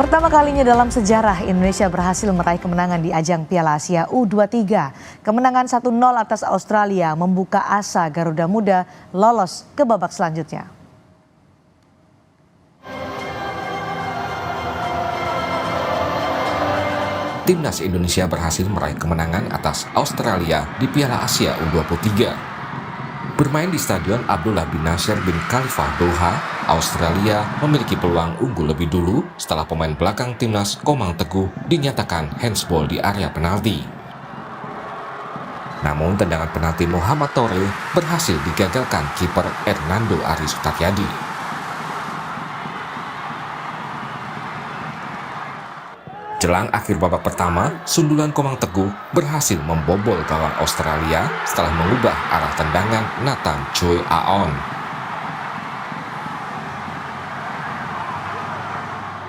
Pertama kalinya dalam sejarah Indonesia berhasil meraih kemenangan di ajang Piala Asia U23. Kemenangan 1-0 atas Australia membuka asa Garuda Muda lolos ke babak selanjutnya. Timnas Indonesia berhasil meraih kemenangan atas Australia di Piala Asia U23. Bermain di Stadion Abdullah bin Nasir bin Khalifa Doha, Australia memiliki peluang unggul lebih dulu setelah pemain belakang timnas Komang Teguh dinyatakan handsball di area penalti. Namun tendangan penalti Muhammad Tore berhasil digagalkan kiper Hernando Ari Sutakyadi. Jelang akhir babak pertama, sundulan Komang Teguh berhasil membobol gawang Australia setelah mengubah arah tendangan Nathan Choi Aon.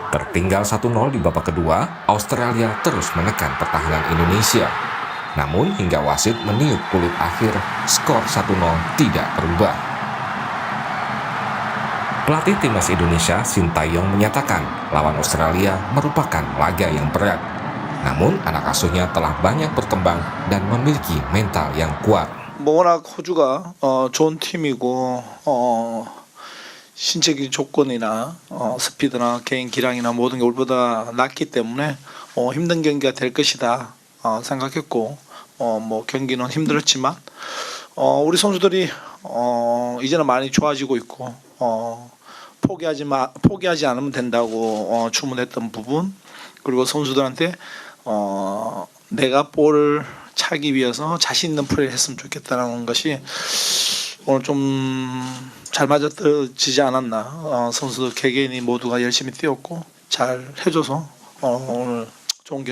Tertinggal 1-0 di babak kedua, Australia terus menekan pertahanan Indonesia. Namun hingga wasit meniup peluit akhir, skor 1-0 tidak berubah. Pelatih timnas Indonesia Sintayong menyatakan lawan Australia merupakan laga yang berat. Namun anak asuhnya telah banyak berkembang dan memiliki mental yang kuat. 워낙 호주가 좋은 팀이고 신체적인 조건이나 스피드나 개인 기량이나 모든 게 우리보다 낫기 때문에 힘든 경기가 될 것이다 생각했고 뭐 경기는 힘들었지만 우리 선수들이 이제는 많이 좋아지고 있고 포기하지 않으면 된다고 주문했던 부분, 그리고 선수들한테 내가 볼을 차기 위해서 자신 있는 플레이를 했으면 좋겠다는 것이 오늘 좀 잘 맞아떨어지지 않았나. 선수들 개개인이 모두가 열심히 뛰었고 잘 해줘서 오늘 좋은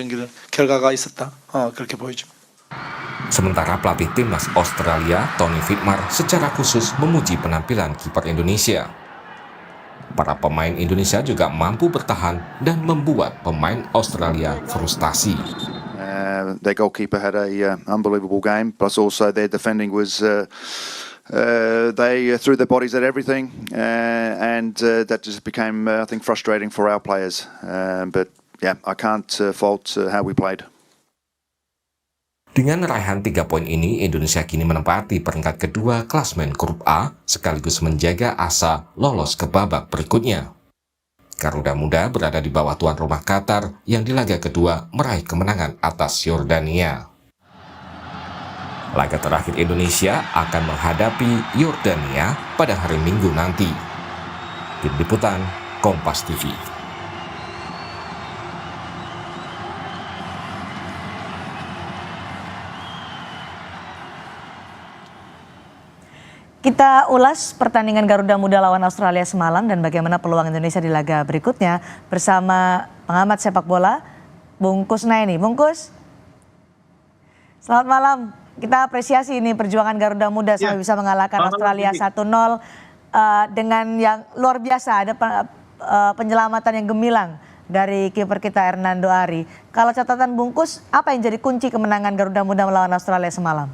결과가 있었다, 그렇게 보여집니다. Sementara pelatih timnas Australia, Tony Fitmar, secara khusus memuji penampilan kiper Indonesia. Para pemain Indonesia juga mampu bertahan dan membuat pemain Australia frustasi. Their goalkeeper had a unbelievable game, plus also their defending was they threw their bodies at everything, and that just became I think frustrating for our players. But yeah, I can't fault how we played. Dengan raihan 3 poin ini, Indonesia kini menempati peringkat kedua klasmen grup A, sekaligus menjaga asa lolos ke babak berikutnya. Garuda Muda berada di bawah tuan rumah Qatar yang di laga kedua meraih kemenangan atas Yordania. Laga terakhir Indonesia akan menghadapi Yordania pada hari Minggu nanti. Tim Liputan, Kompas TV. Kita ulas pertandingan Garuda Muda lawan Australia semalam dan bagaimana peluang Indonesia di laga berikutnya bersama pengamat sepak bola Bung Kusnaini. Bung Kus, selamat malam. Kita apresiasi ini perjuangan Garuda Muda sampai bisa mengalahkan Australia 1-0 dengan yang luar biasa. Ada penyelamatan yang gemilang dari kiper kita Hernando Ari. Kalau catatan Bung Kus, apa yang jadi kunci kemenangan Garuda Muda melawan Australia semalam?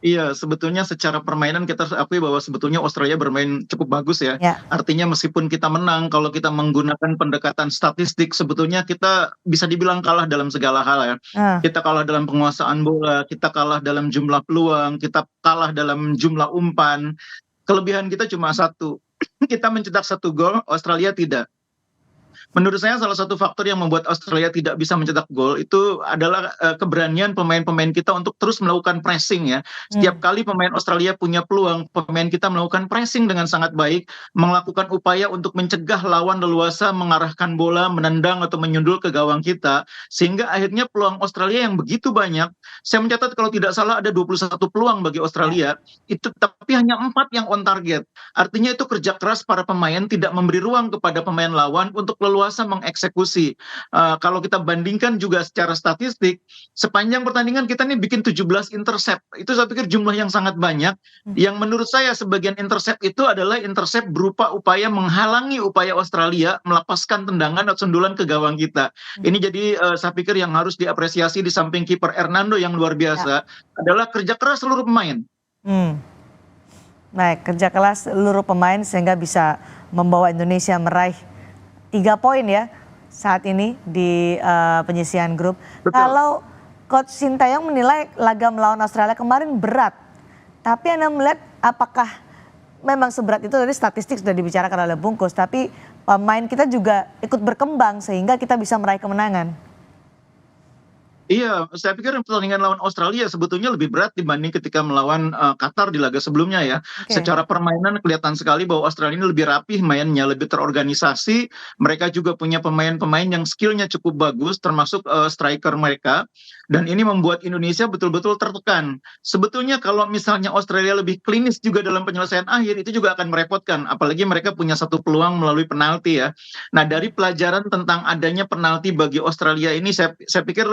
Iya, sebetulnya secara permainan kita harus akui bahwa sebetulnya Australia bermain cukup bagus ya. Artinya meskipun kita menang, kalau kita menggunakan pendekatan statistik, sebetulnya kita bisa dibilang kalah dalam segala hal ya. Kita kalah dalam penguasaan bola, kita kalah dalam jumlah peluang, kita kalah dalam jumlah umpan. Kelebihan kita cuma satu, kita mencetak 1 gol, Australia tidak. Menurut saya salah satu faktor yang membuat Australia tidak bisa mencetak gol itu adalah keberanian pemain-pemain kita untuk terus melakukan pressing ya. Setiap kali pemain Australia punya peluang, pemain kita melakukan pressing dengan sangat baik, melakukan upaya untuk mencegah lawan leluasa mengarahkan bola, menendang atau menyundul ke gawang kita, sehingga akhirnya peluang Australia yang begitu banyak, saya mencatat kalau tidak salah ada 21 peluang bagi Australia, itu tapi hanya 4 yang on target. Artinya itu kerja keras para pemain tidak memberi ruang kepada pemain lawan untuk leluasa mengeksekusi. Kalau kita bandingkan juga secara statistik, sepanjang pertandingan kita nih bikin 17 intercept. Itu saya pikir jumlah yang sangat banyak. Yang menurut saya sebagian intercept itu adalah intercept berupa upaya menghalangi upaya Australia melepaskan tendangan atau sundulan ke gawang kita. Ini jadi saya pikir yang harus diapresiasi di samping kiper Hernando yang luar biasa adalah kerja keras seluruh pemain. Baik, kerja keras seluruh pemain sehingga bisa membawa Indonesia meraih 3 poin ya saat ini di penyisihan grup. Betul. Kalau Coach Sintayong menilai laga melawan Australia kemarin berat, tapi Anda melihat apakah memang seberat itu? Tadi statistik sudah dibicarakan oleh Bungkus, tapi pemain kita juga ikut berkembang sehingga kita bisa meraih kemenangan. Iya, saya pikir pertandingan lawan Australia sebetulnya lebih berat dibanding ketika melawan Qatar di laga sebelumnya ya. Oke. Secara permainan kelihatan sekali bahwa Australia ini lebih rapih mainnya, lebih terorganisasi. Mereka juga punya pemain-pemain yang skillnya cukup bagus, termasuk striker mereka. Dan ini membuat Indonesia betul-betul tertekan. Sebetulnya kalau misalnya Australia lebih klinis juga dalam penyelesaian akhir, itu juga akan merepotkan. Apalagi mereka punya satu peluang melalui penalti ya. Nah, dari pelajaran tentang adanya penalti bagi Australia ini, saya pikir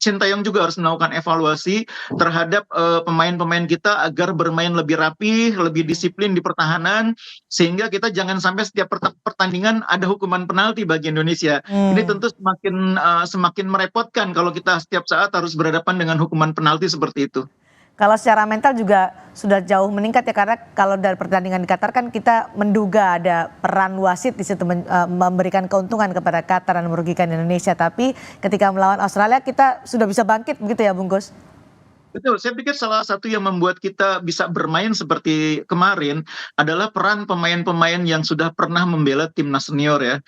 Sintayong juga harus melakukan evaluasi terhadap pemain-pemain kita agar bermain lebih rapi, lebih disiplin di pertahanan, sehingga kita jangan sampai setiap pertandingan ada hukuman penalti bagi Indonesia. Ini tentu semakin merepotkan kalau kita setiap saat harus berhadapan dengan hukuman penalti seperti itu. Kalau secara mental juga sudah jauh meningkat ya, karena kalau dari pertandingan di Qatar kan kita menduga ada peran wasit di situ memberikan keuntungan kepada Qatar dan merugikan Indonesia. Tapi ketika melawan Australia kita sudah bisa bangkit begitu ya Bungkus? Betul, saya pikir salah satu yang membuat kita bisa bermain seperti kemarin adalah peran pemain-pemain yang sudah pernah membela timnas senior ya.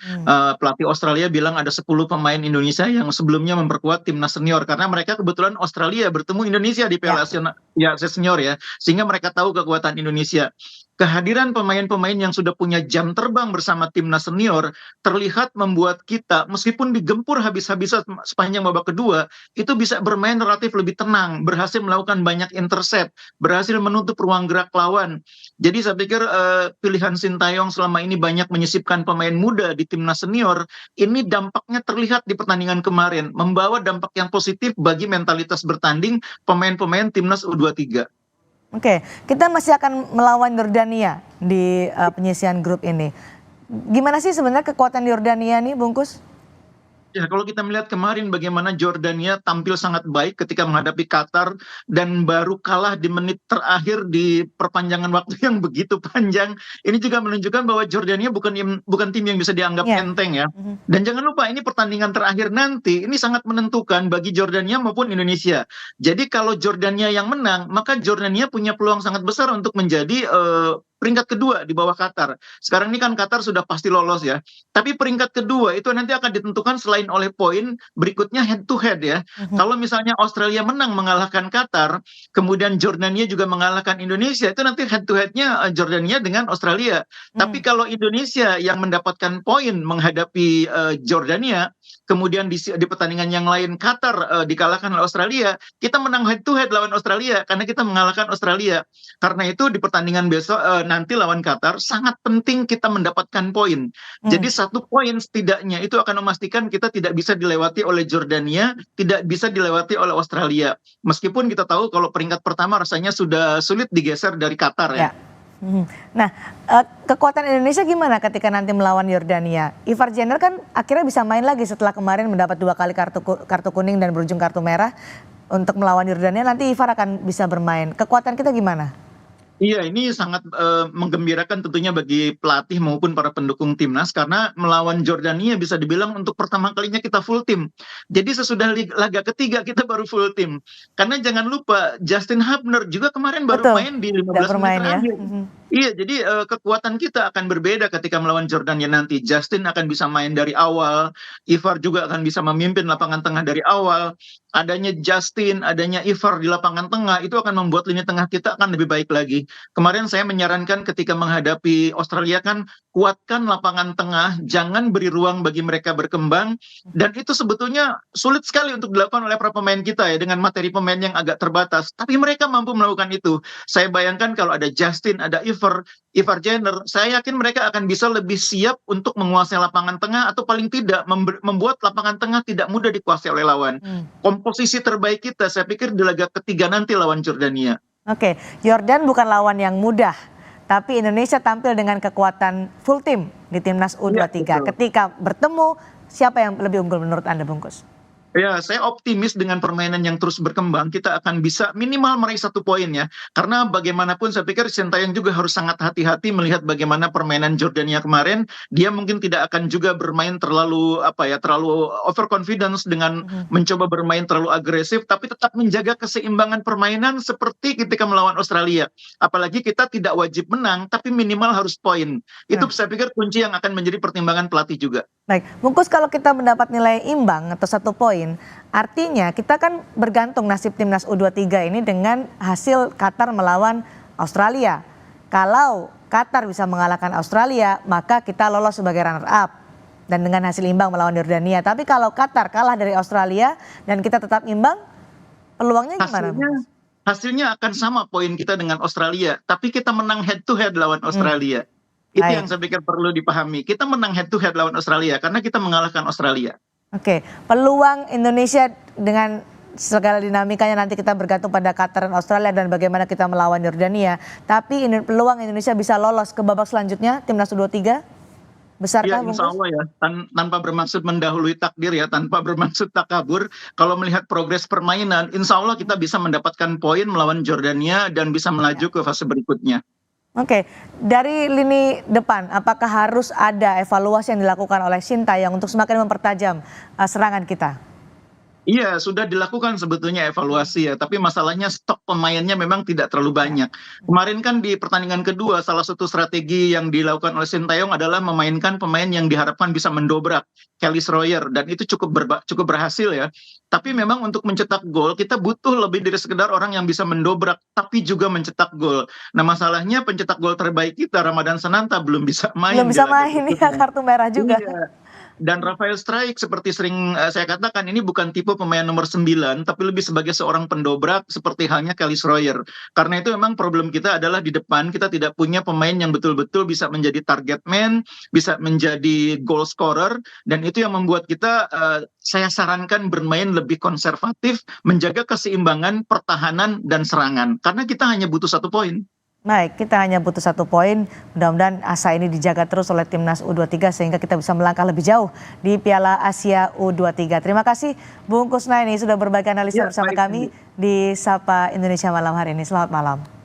Pelatih Australia bilang ada 10 pemain Indonesia yang sebelumnya memperkuat timnas senior, karena mereka kebetulan Australia bertemu Indonesia di Piala Asia Senior ya, sehingga mereka tahu kekuatan Indonesia. Kehadiran pemain-pemain yang sudah punya jam terbang bersama timnas senior terlihat membuat kita meskipun digempur habis-habisan sepanjang babak kedua itu bisa bermain relatif lebih tenang, berhasil melakukan banyak intercept, berhasil menutup ruang gerak lawan. Jadi saya pikir pilihan Sintayong selama ini banyak menyisipkan pemain muda di timnas senior, ini dampaknya terlihat di pertandingan kemarin, membawa dampak yang positif bagi mentalitas bertanding pemain-pemain timnas U23. Oke, kita masih akan melawan Yordania di penyisihan grup ini. Gimana sih sebenarnya kekuatan Yordania nih, Bungkus? Ya, kalau kita melihat kemarin bagaimana Jordania tampil sangat baik ketika menghadapi Qatar dan baru kalah di menit terakhir di perpanjangan waktu yang begitu panjang. Ini juga menunjukkan bahwa Jordania bukan tim yang bisa dianggap enteng ya. Dan jangan lupa ini pertandingan terakhir nanti, ini sangat menentukan bagi Jordania maupun Indonesia. Jadi kalau Jordania yang menang, maka Jordania punya peluang sangat besar untuk menjadi peringkat kedua di bawah Qatar. Sekarang ini kan Qatar sudah pasti lolos ya. Tapi peringkat kedua itu nanti akan ditentukan selain oleh poin, berikutnya head to head ya. Kalau misalnya Australia menang mengalahkan Qatar, kemudian Jordania juga mengalahkan Indonesia, itu nanti head to headnya Jordania dengan Australia. Tapi kalau Indonesia yang mendapatkan poin menghadapi Jordania, kemudian di pertandingan yang lain Qatar dikalahkan oleh Australia, kita menang head to head lawan Australia karena kita mengalahkan Australia. Karena itu di pertandingan besok nanti lawan Qatar sangat penting kita mendapatkan poin. Jadi 1 poin setidaknya itu akan memastikan kita tidak bisa dilewati oleh Jordania, tidak bisa dilewati oleh Australia. Meskipun kita tahu kalau peringkat pertama rasanya sudah sulit digeser dari Qatar ya. Nah, kekuatan Indonesia gimana ketika nanti melawan Yordania? Ivar Jenner kan akhirnya bisa main lagi setelah kemarin mendapat 2 kali kartu kuning dan berujung kartu merah. Untuk melawan Yordania nanti Ivar akan bisa bermain. Kekuatan kita gimana? Iya, ini sangat menggembirakan tentunya bagi pelatih maupun para pendukung timnas, karena melawan Jordania bisa dibilang untuk pertama kalinya kita full tim. Jadi sesudah laga ketiga kita baru full tim. Karena jangan lupa Justin Hubner juga kemarin baru main di 15 menit terakhir. Iya, jadi kekuatan kita akan berbeda ketika melawan Jordania nanti. Justin akan bisa main dari awal, Ivar juga akan bisa memimpin lapangan tengah dari awal. Adanya Justin, adanya Ivar di lapangan tengah, itu akan membuat lini tengah kita akan lebih baik lagi. Kemarin saya menyarankan ketika menghadapi Australia kan, kuatkan lapangan tengah, jangan beri ruang bagi mereka berkembang. Dan itu sebetulnya sulit sekali untuk dilakukan oleh para pemain kita ya, dengan materi pemain yang agak terbatas. Tapi mereka mampu melakukan itu. Saya bayangkan kalau ada Justin, ada Ivar Jenner, saya yakin mereka akan bisa lebih siap untuk menguasai lapangan tengah, atau paling tidak membuat lapangan tengah tidak mudah dikuasai oleh lawan. Komposisi terbaik kita saya pikir di laga ketiga nanti lawan Jordania. Oke, Jordan bukan lawan yang mudah, tapi Indonesia tampil dengan kekuatan full tim di timnas U23. Ketika bertemu, siapa yang lebih unggul menurut Anda, Bungkus? Ya, saya optimis dengan permainan yang terus berkembang, kita akan bisa minimal meraih 1 poin ya. Karena bagaimanapun saya pikir Sintayong juga harus sangat hati-hati melihat bagaimana permainan Jordania kemarin. Dia mungkin tidak akan juga bermain terlalu terlalu overconfidence dengan mencoba bermain terlalu agresif, tapi tetap menjaga keseimbangan permainan seperti ketika melawan Australia. Apalagi kita tidak wajib menang, tapi minimal harus poin. Itu saya pikir kunci yang akan menjadi pertimbangan pelatih juga. Baik, Bungkus, kalau kita mendapat nilai imbang atau 1 poin, artinya kita kan bergantung nasib timnas U23 ini dengan hasil Qatar melawan Australia. Kalau Qatar bisa mengalahkan Australia, maka kita lolos sebagai runner up dan dengan hasil imbang melawan Yordania. Tapi kalau Qatar kalah dari Australia dan kita tetap imbang, peluangnya gimana? Hasilnya akan sama poin kita dengan Australia, tapi kita menang head to head lawan Australia. Itu yang saya pikir perlu dipahami. Kita menang head to head lawan Australia karena kita mengalahkan Australia. Oke, peluang Indonesia dengan segala dinamikanya nanti kita bergantung pada Qatar dan Australia dan bagaimana kita melawan Yordania. Tapi peluang Indonesia bisa lolos ke babak selanjutnya timnas U23 besarkah, Insya Allah ya, tanpa bermaksud mendahului takdir ya, tanpa bermaksud takabur. Kalau melihat progres permainan, insya Allah kita bisa mendapatkan poin melawan Jordania dan bisa melaju ke fase berikutnya. Oke, dari lini depan, apakah harus ada evaluasi yang dilakukan oleh Sintayong untuk semakin mempertajam serangan kita? Iya, sudah dilakukan sebetulnya evaluasi ya, tapi masalahnya stok pemainnya memang tidak terlalu banyak. Kemarin kan di pertandingan kedua, salah satu strategi yang dilakukan oleh Sintayong adalah memainkan pemain yang diharapkan bisa mendobrak Kelly Schroyer, dan itu cukup berhasil ya. Tapi memang untuk mencetak gol, kita butuh lebih dari sekedar orang yang bisa mendobrak, tapi juga mencetak gol. Nah, masalahnya pencetak gol terbaik kita, Ramadan Sananta, belum bisa main. Belum bisa main, ya, kartu merah juga. Iya. Dan Rafael Struijk seperti sering saya katakan, ini bukan tipe pemain nomor 9, tapi lebih sebagai seorang pendobrak seperti halnya Kelly Schroyer. Karena itu memang problem kita adalah di depan kita tidak punya pemain yang betul-betul bisa menjadi target man, bisa menjadi goal scorer, dan itu yang membuat kita, saya sarankan bermain lebih konservatif, menjaga keseimbangan pertahanan dan serangan. Karena kita hanya butuh 1 poin. Baik, kita hanya butuh 1 poin. Mudah-mudahan asa ini dijaga terus oleh timnas U23 sehingga kita bisa melangkah lebih jauh di Piala Asia U23. Terima kasih Bung Kusnaini sudah berbagi analisa bersama kami di Sapa Indonesia malam hari ini. Selamat malam.